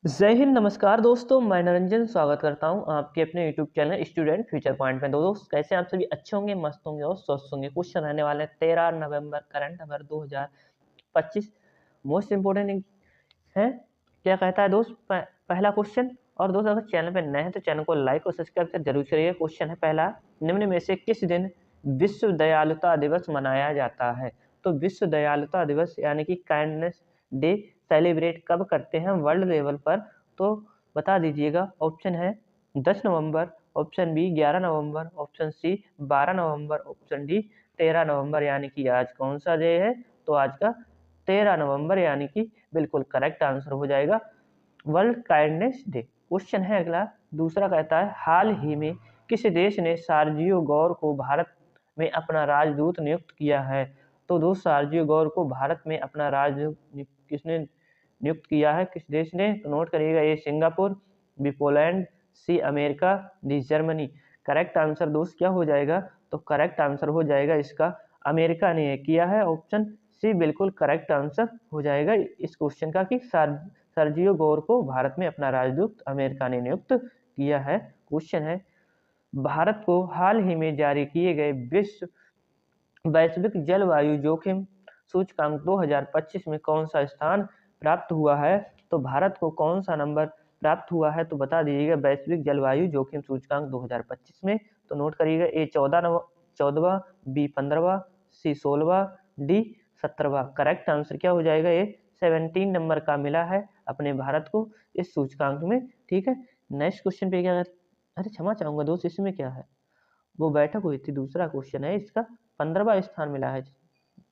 जय हिंद, नमस्कार दोस्तों। मैं निरंजन स्वागत करता हूं आपके अपने YouTube channel student future point में। दोस्त कैसे आप सभी अच्छे होंगे, मस्त होंगे और स्वस्थ होंगे। क्वेश्चन रहने वाले हैं 13 नवंबर करंट अफेयर 2025 मोस्ट इम्पोर्टेंट है। क्या कहता है दोस्त? पहला क्वेश्चन। और दोस्त अगर चैनल पे नए हैं तो चैनल को लाइक और सब्सक्राइब कर जरूर करिए। क्वेश्चन है पहला, निम्न में से किस दिन विश्व दयालुता दिवस मनाया जाता है? तो विश्व दयालुता दिवस यानी कि काइंडनेस डे सेलिब्रेट कब करते हैं वर्ल्ड लेवल पर? तो बता दीजिएगा। ऑप्शन है 10 नवंबर, ऑप्शन बी 11 नवंबर, ऑप्शन सी 12 नवंबर, ऑप्शन डी 13 नवंबर। यानी कि आज कौन सा डे है? तो आज का 13 नवंबर यानी कि बिल्कुल करेक्ट आंसर हो जाएगा वर्ल्ड काइंडनेस डे। क्वेश्चन है अगला, दूसरा कहता है हाल ही में किस देश ने सार्जियो गौर को भारत में अपना राजदूत नियुक्त किया है? तो दोस्त सार्जियो गौर को भारत में अपना राजदूत किसने नियुक्त किया है, किस देश ने? तो नोट करिएगा, A Singapore, B Poland, C America, D Germany. Correct answer दोस्त क्या हो जाएगा? तो करेक्ट आंसर हो जाएगा इसका अमेरिका ने किया है। ऑप्शन सी बिल्कुल करेक्ट आंसर हो जाएगा इस क्वेश्चन का कि सर्जियो गौर को भारत में अपना राजदूत अमेरिका ने नियुक्त किया है। क्वेश्चन है, भारत को हाल ही में जारी किए गए विश्व वैश्विक जलवायु जोखिम सूचकांक 2025 में कौन सा स्थान प्राप्त हुआ है? तो भारत को कौन सा नंबर प्राप्त हुआ है? तो बता दीजिएगा वैश्विक जलवायु जोखिम सूचकांक 2025 में। तो नोट करिएगा, ए 14वां, बी 15वां, सी 16वां, डी 17वां। करेक्ट आंसर क्या हो जाएगा? ये 17 नंबर का मिला है अपने भारत को इस सूचकांक में। ठीक है, नेक्स्ट क्वेश्चन पे क्या? अरे क्षमा चाहूंगा दोस्त, इसमें क्या है? वो बैठक हुई थी, दूसरा क्वेश्चन है इसका। 15वां स्थान मिला है।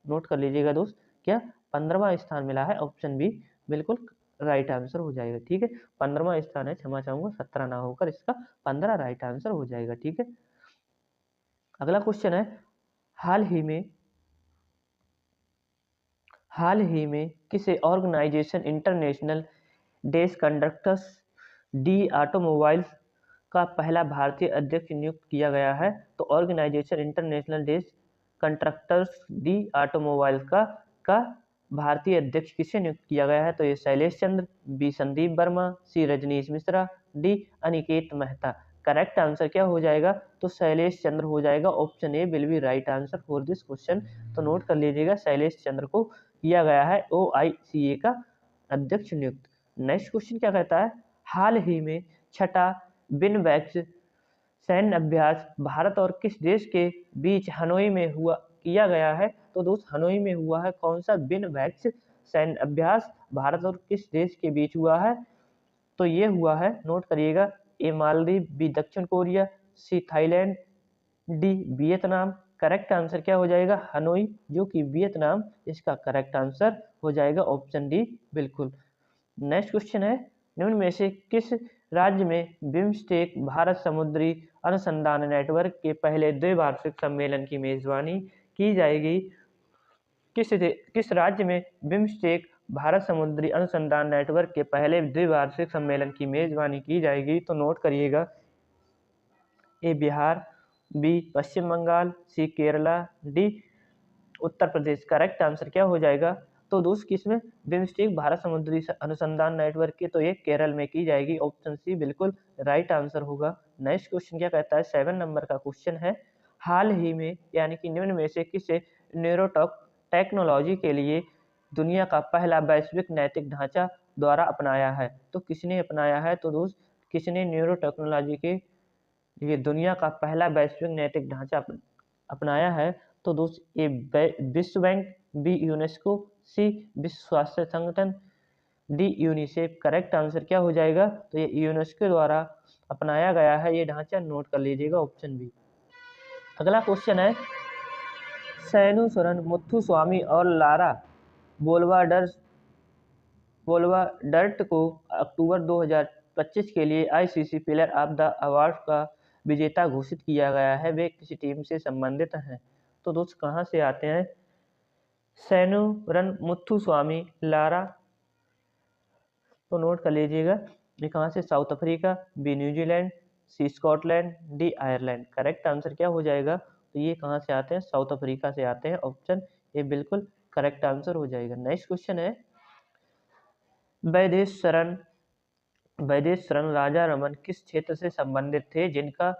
नोट कर लीजिएगा दोस्त, क्या 15वां स्थान मिला है? ऑप्शन बी बिल्कुल राइट आंसर हो जाएगा। ठीक है, 15वां स्थान है, क्षमा चाहूंगा, 17 ना होकर इसका 15 राइट आंसर हो जाएगा। ठीक है, अगला क्वेश्चन है, हाल ही में किसे ऑर्गेनाइजेशन इंटरनेशनल डेज कंडक्टर्स डी ऑटोमोबाइल्स का पहला भारतीय अध्यक्ष नियुक्त किया गया है? तो ऑर्गेनाइजेशन इंटरनेशनल डेज कंट्रैक्टर्स डी ऑटोमोबाइल का भारतीय अध्यक्ष किसे नियुक्त किया गया है? तो A Shailesh Chandra, B Sandeep Verma, C Rajneesh Mishra, D Aniket Mehta. Correct answer क्या हो जाएगा? तो शैलेश चंद्र हो जाएगा। Option A will be right answer for this question. तो नोट कर लीजिएगा, शैलेश चंद्र को किया गया है OICA का अध्यक्ष नियुक्त। नेक्स्ट क्वेश्चन क्या कहता है, हाल ही में छठा बिनवैक्स सैन्य अभ्यास भारत और किस देश के बीच हनोई में हुआ किया गया है? तो दोस्त हनोई में हुआ है कौन सा बिनवैक्स सैन्य अभ्यास भारत और किस देश के बीच हुआ है? तो ये हुआ है, नोट करिएगा, ए मालदीव, बी दक्षिण Korea, C Thailand, D Vietnam. Correct answer क्या हो जाएगा? हनोई, जो कि वियतनाम, इसका करेक्ट आंसर हो जाएगा ऑप्शन डी बिल्कुल। नेक्स्ट क्वेश्चन है, निम्न में से किस राज्य में बिम्स्टेक भारत समुद्री अनुसंधान नेटवर्क के पहले द्विवार्षिक सम्मेलन की मेजबानी की जाएगी? किस राज्य में बिम्स्टेक भारत समुद्री अनुसंधान नेटवर्क के पहले द्विवार्षिक सम्मेलन की मेजबानी की जाएगी? तो नोट करिएगा, ए बिहार, बी पश्चिम बंगाल, सी Kerala, D Uttar Pradesh. Correct answer क्या हो जाएगा? तो दोस्त किसमें बिम्स्टेक भारत समुद्री अनुसंधान नेटवर्क की? तो ये केरल में की जाएगी। ऑप्शन सी बिल्कुल राइट आंसर होगा। नेक्स्ट क्वेश्चन क्या कहता है, 7 नंबर का क्वेश्चन है, हाल ही में यानी कि निम्न में से किसे न्यूरोटॉक टेक्नोलॉजी के लिए दुनिया का पहला वैश्विक नैतिक ढांचा द्वारा अपनाया है? तो किसने अपनाया है? तो दोस्त किसने न्यूरो टेक्नोलॉजी के ये दुनिया का पहला वैश्विक नैतिक ढांचा अपनाया है? तो दोस्त ए विश्व बैंक, बी यूनेस्को, सी विश्व स्वास्थ्य संगठन, डी यूनिसेफ। करेक्ट आंसर क्या हो जाएगा? तो ये यूनेस्को द्वारा अपनाया गया है ये ढांचा। नोट कर लीजिएगा ऑप्शन बी। अगला क्वेश्चन है, सैनु सोरेन, मुथुस्वामी और लारा बोल्वाडर्ट को अक्टूबर 2025 के लिए ICC player of the award का विजेता घोषित किया गया है। वे किसी टीम से संबंधित हैं? तो दोस्त कहाँ से आते हैं? सैनुरन, मुथुस्वामी, लारा। तो नोट कर लीजिएगा, ये कहाँ से? South Africa, B New Zealand, C Scotland, D Ireland. Correct answer क्या हो जाएगा? तो ये कहाँ से आते हैं? साउथ अफ्रीका से आते हैं। ऑप्शन ये बिल्कुल करेक्ट आंसर हो जाएगा। नेक्स्ट क्वेश्चन है, वैदेश्वरन वैदेश्वरन राजा रमन किस क्षेत्र से संबंधित थे जिनका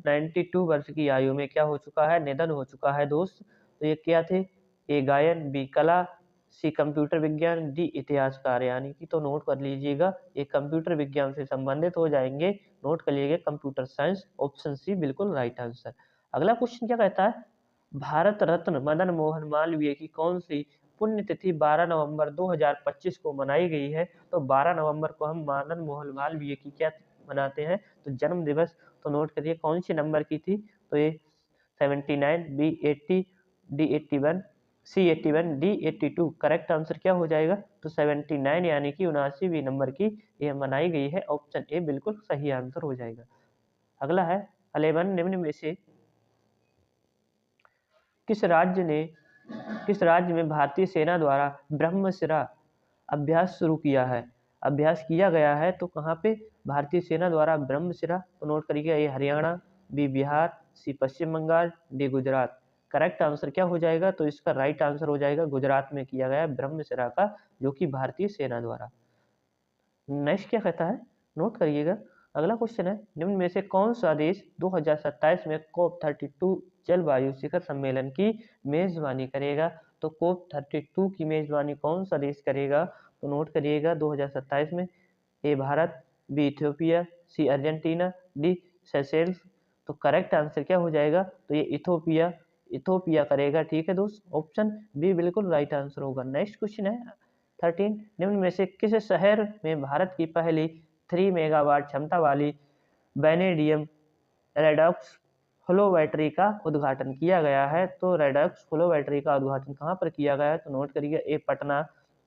92 वर्ष की आयु में क्या हो चुका है, निधन हो चुका है दोस्त। तो ये क्या थे, ए गायन, बी कला, सी कंप्यूटर विज्ञान, डी इतिहासकार, यानी कि तो नोट कर लीजिएगा, ये कंप्यूटर विज्ञान से संबंधित हो जाएंगे। नोट कर लीजिएगा कंप्यूटर साइंस, ऑप्शन सी बिल्कुल राइट आंसर। अगला क्वेश्चन क्या कहता है, भारत रत्न मदन मोहन मालवीय की कौन सी पुण्यतिथि 12 नवंबर 2025 को मनाई गई है। तो 12 नवंबर को हम मदन मोहन मालवीय की क्या मनाते हैं, तो जन्म दिवस। तो नोट करिए कौन सी नंबर की थी, तो ये 79, बी 80, डी 81, सी 81, डी 82। करेक्ट आंसर क्या हो जाएगा, तो 79 यानी कि 79वीं नंबर की यह मनाई गई है, ऑप्शन ए बिल्कुल सही आंसर हो जाएगा। अगला है 11, निम्न में से किस राज्य में भारतीय सेना द्वारा ब्रह्मशिरा अभ्यास शुरू किया है, अभ्यास किया गया है। तो कहाँ पे भारतीय सेना द्वारा ब्रह्मशिरा, तो नोट करिएगा, A Haryana, B Bihar, C Paschim Bangal, D Gujarat. Correct answer क्या हो जाएगा, तो इसका राइट आंसर हो जाएगा गुजरात में किया गया ब्रह्मशिरा का, जो कि भारतीय सेना द्वारा। नेक्स्ट क्या कहता है, नोट करिएगा। अगला क्वेश्चन है, निम्न में से कौन सा देश 2027 में COP32 जलवायु शिखर सम्मेलन की मेजबानी करेगा। तो COP32 की मेजबानी कौन सा देश करेगा, तो नोट करिएगा 2027 में, A Bharat, B Ethiopia, C Argentina, D Seychelles. तो करेक्ट आंसर क्या हो जाएगा, तो ये इथोपिया करेगा, ठीक है दोस्त, ऑप्शन बी बिल्कुल राइट आंसर होगा। नेक्स्ट क्वेश्चन है 13, निम्न में से किस शहर में भारत की पहली 3 मेगावाट क्षमता वाली वैनेडियम रेडॉक्स फ्लो बैटरी का उद्घाटन किया गया है। तो रेडॉक्स फ्लो बैटरी का उद्घाटन कहाँ पर किया गया है, तो नोट करिए, A Patna,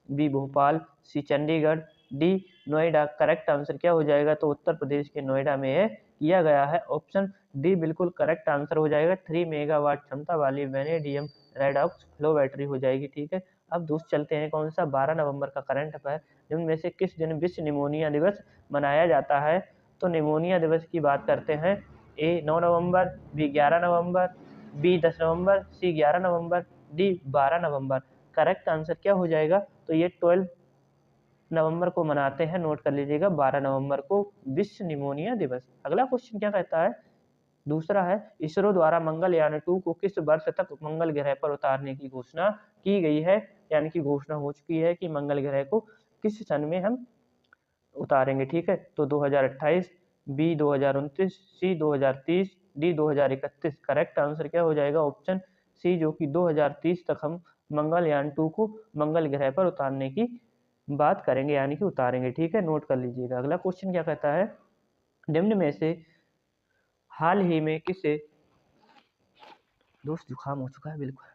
B Bhopal, C Chandigarh, D Noida. Correct answer क्या हो जाएगा, तो उत्तर प्रदेश के नोएडा में यह किया गया है, ऑप्शन डी बिल्कुल करेक्ट आंसर हो जाएगा। 3 मेगावाट क्षमता वाली वैनेडियम रेडॉक्स फ्लो बैटरी हो जाएगी, ठीक है। अब दोस्त चलते हैं कौन सा 12 नवंबर का करंट अफेयर, जिनमें से किस दिन विश्व निमोनिया दिवस मनाया जाता है। तो निमोनिया दिवस की बात करते हैं, ए 9 नवंबर, बी 11 नवंबर, बी 10 नवंबर, सी 11 नवंबर, डी 12 नवंबर। करेक्ट आंसर क्या हो जाएगा, तो ये 12 नवंबर को मनाते हैं, नोट कर लीजिएगा 12 नवंबर को विश्व निमोनिया दिवस। अगला क्वेश्चन क्या कहता है, दूसरा है, इसरो द्वारा मंगलयान 2 को किस वर्ष तक मंगल ग्रह पर उतारने की घोषणा की गई है, यानी कि घोषणा हो चुकी है कि मंगल ग्रह को किस सन में हम उतारेंगे, ठीक है। तो 2028, बी 2029, सी 2030, डी 2031। करेक्ट आंसर क्या हो जाएगा, ऑप्शन सी, जो कि 2030 तक हम मंगलयान 2 को मंगल ग्रह पर उतारने की बात करेंगे, यानी कि उतारेंगे, ठीक है, नोट कर लीजिएगा। अगला क्वेश्चन क्या कहता है, निम्न में से हाल ही में किसे, दोस्त जुकाम हो चुका है बिल्कुल,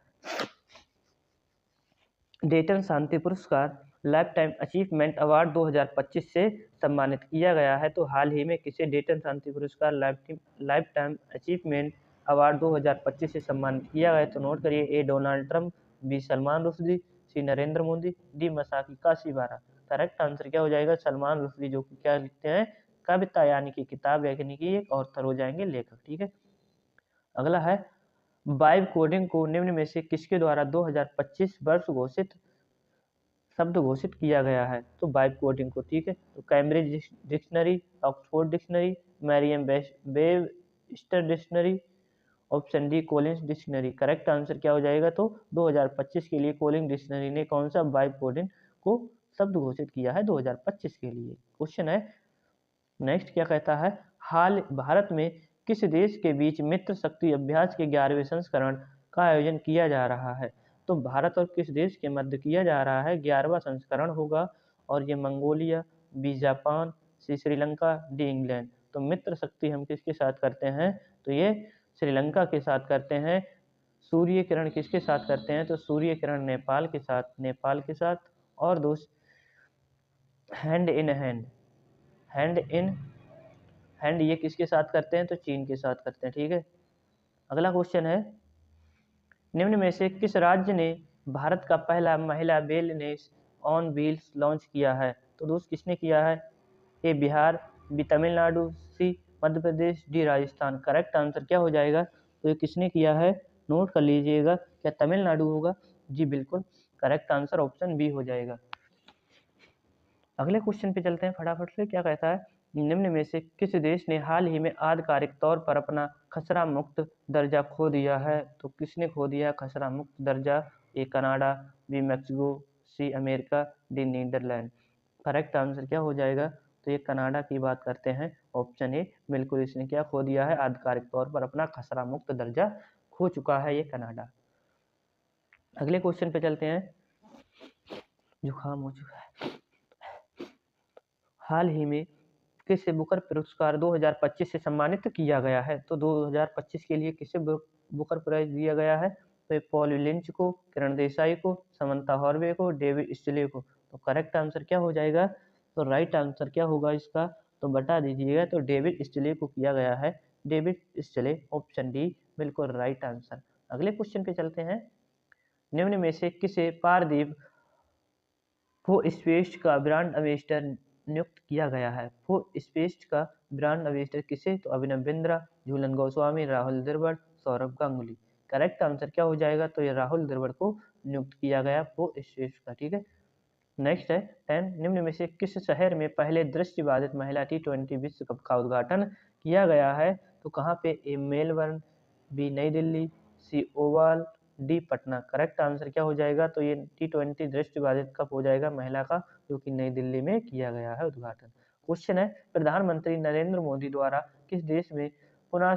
डेटन शांति पुरस्कार लाइफ टाइम अचीवमेंट अवार्ड 2025 से सम्मानित किया गया है। तो हाल ही में किसे डेटन शांति पुरस्कार लाइफ टाइम अचीवमेंट अवार्ड 2025 से सम्मानित किया गया है। तो नोट करिए, A Donald Trump, B Salman Rushdie, C Narendra Modi, D Masaki Kashiwara. Correct answer क्या हो जाएगा, सलमान रुश्दी, जो कि क्या लिखते हैं, कविता यानी कि किताब, यानी कि एक ऑथर हो जाएंगे, लेखक, ठीक है। अगला है, वाइब कोडिंग को निम्न में से किसके द्वारा 2025 वर्ष घोषित शब्द घोषित किया गया है। तो वाइब कोडिंग को, ठीक है, तो Cambridge dictionary, Oxford dictionary, Mariam Webster dictionary, option D Collins dictionary. Correct answer क्या हो जाएगा, तो 2025 के लिए कोलिंस डिक्शनरी ने कौन सा वाइब कोडिंग को शब्द घोषित किया है 2025 के लिए। क्वेश्चन है नेक्स्ट क्या कहता है, हाल भारत में किस देश के बीच मित्र शक्ति अभ्यास के 11वें संस्करण का आयोजन किया जा रहा है। तो भारत और किस देश के मध्य किया जा रहा है, 11वां संस्करण होगा, और ये मंगोलिया, बी जापान, सी श्रीलंका, डी इंग्लैंड। तो मित्र शक्ति हम किसके साथ करते हैं, तो ये श्रीलंका के साथ करते हैं। सूर्य किरण किसके साथ करते हैं, तो सूर्य किरण नेपाल के साथ, और दोस्त हैंड इन हैंड ये किसके साथ करते हैं, तो चीन के साथ करते हैं, ठीक है। अगला क्वेश्चन है, निम्न में से किस राज्य ने भारत का पहला महिला वेलनेस ऑन व्हील्स लॉन्च किया है। तो दोस्त किसने किया है, ए बिहार, बी तमिलनाडु, सी Madhya Pradesh, D Rajasthan. Correct answer क्या हो जाएगा, तो ये किसने किया है, नोट कर लीजिएगा, क्या तमिलनाडु होगा, जी बिल्कुल करेक्ट आंसर ऑप्शन बी हो जाएगा। अगले क्वेश्चन पे चलते हैं फटाफट से। क्या कहता है, निम्न में से किस देश ने हाल ही में आधिकारिक तौर पर अपना खसरा मुक्त दर्जा खो दिया है? तो किसने खो दिया खसरा मुक्त दर्जा? A Canada, B Mexico, C America, D Netherland. Correct answer क्या हो जाएगा? तो ये कनाडा की बात करते हैं, ऑप्शन ए। बिल्कुल, इसने क्या खो दिया है? आधिकारिक तौर पर अपना खसरा मुक्त दर्जा खो चुका है ये कनाडा। अगले क्वेश्चन पे चलते हैं। जुकाम हो चुका है। हाल ही में किसे बुकर पुरस्कार 2025 से सम्मानित किया गया है? तो 2025 के लिए किसे बुकर प्राइज दिया गया है? तो ये पॉल लिंच को, किरण देसाई को, समंता हॉर्वे को, डेविड स्टिले को। तो करेक्ट आंसर क्या हो जाएगा? तो राइट आंसर क्या होगा इसका? तो बता दीजिएगा। तो डेविड स्टिले को किया गया है, डेविड स्टिले, ऑप्शन डी बिल्कुल राइट आंसर। अगले क्वेश्चन पे चलते हैं। निम्न में से किसे पारदीप फो स्पेस का ब्रांड एम्बेसडर नियुक्त किया गया है? फो स्पेस का ब्रांड एम्बेसडर किसे? तो अभिनव बिंद्रा, झूलन गोस्वामी, राहुल द्रविड़, सौरभ गांगुली। करेक्ट आंसर क्या हो जाएगा? तो ये राहुल द्रविड़ को नियुक्त किया गया फो स्पेस का। ठीक है, नेक्स्ट है 10। निम्न में से किस शहर में पहले दृष्टिबाधित महिला T20 विश्व कप का उद्घाटन किया गया है? तो कहाँ पे? ए Melbourne, B Nai Delhi, C Oval, D Patna. Correct answer क्या हो जाएगा? तो ये T20 दृष्टिबाधित कप हो जाएगा महिला का, जो कि नई दिल्ली में किया गया है उद्घाटन। क्वेश्चन है, प्रधानमंत्री नरेंद्र मोदी द्वारा किस देश में पुनः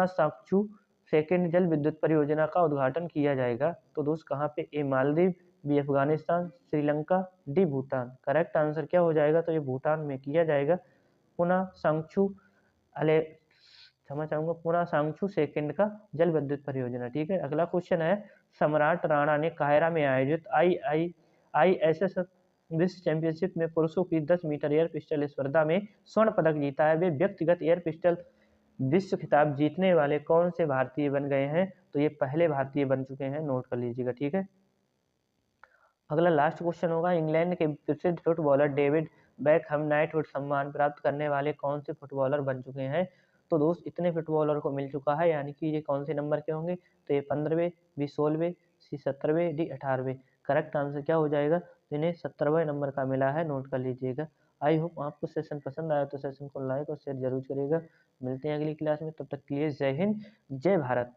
साकचू सेकेंड जल विद्युत परियोजना का उद्घाटन किया जाएगा? तो दोस्त कहाँ पे? A Maldives, B Afghanistan, Sri Lanka, D Bhutan. Correct answer क्या हो जाएगा? तो ये भूटान में किया जाएगा पुनः सांगचू अले क्षमा चाहूंगा पुनः सांगचू सेकेंड का जल विद्युत परियोजना। ठीक है, अगला क्वेश्चन है, सम्राट राणा ने कायरा में आयोजित ISS विश्व चैंपियनशिप में पुरुषों की 10 मीटर एयर पिस्टल स्पर्धा में स्वर्ण पदक जीता है। वे व्यक्तिगत एयर पिस्टल विश्व खिताब जीतने वाले कौन से भारतीय बन गए हैं? तो ये पहले भारतीय बन चुके हैं, नोट कर लीजिएगा। ठीक है, अगला लास्ट क्वेश्चन होगा, इंग्लैंड के प्रसिद्ध फुटबॉलर डेविड बेकहम नाइटहुड सम्मान प्राप्त करने वाले कौन से फुटबॉलर बन चुके हैं? तो दोस्त इतने फुटबॉलर को मिल चुका है, यानी कि ये कौन से नंबर के होंगे? तो ये 15वें, बी 16वें, सी 17वें, डी 18वें। करेक्ट आंसर क्या हो जाएगा? तो इन्हें 17वें नंबर का मिला है, नोट कर लीजिएगा। आई होप आपको सेशन पसंद आया तो सेशन को लाइक और शेयर जरूर करिएगा। मिलते हैं अगली क्लास में, तब तक के लिए जय हिंद, जय भारत।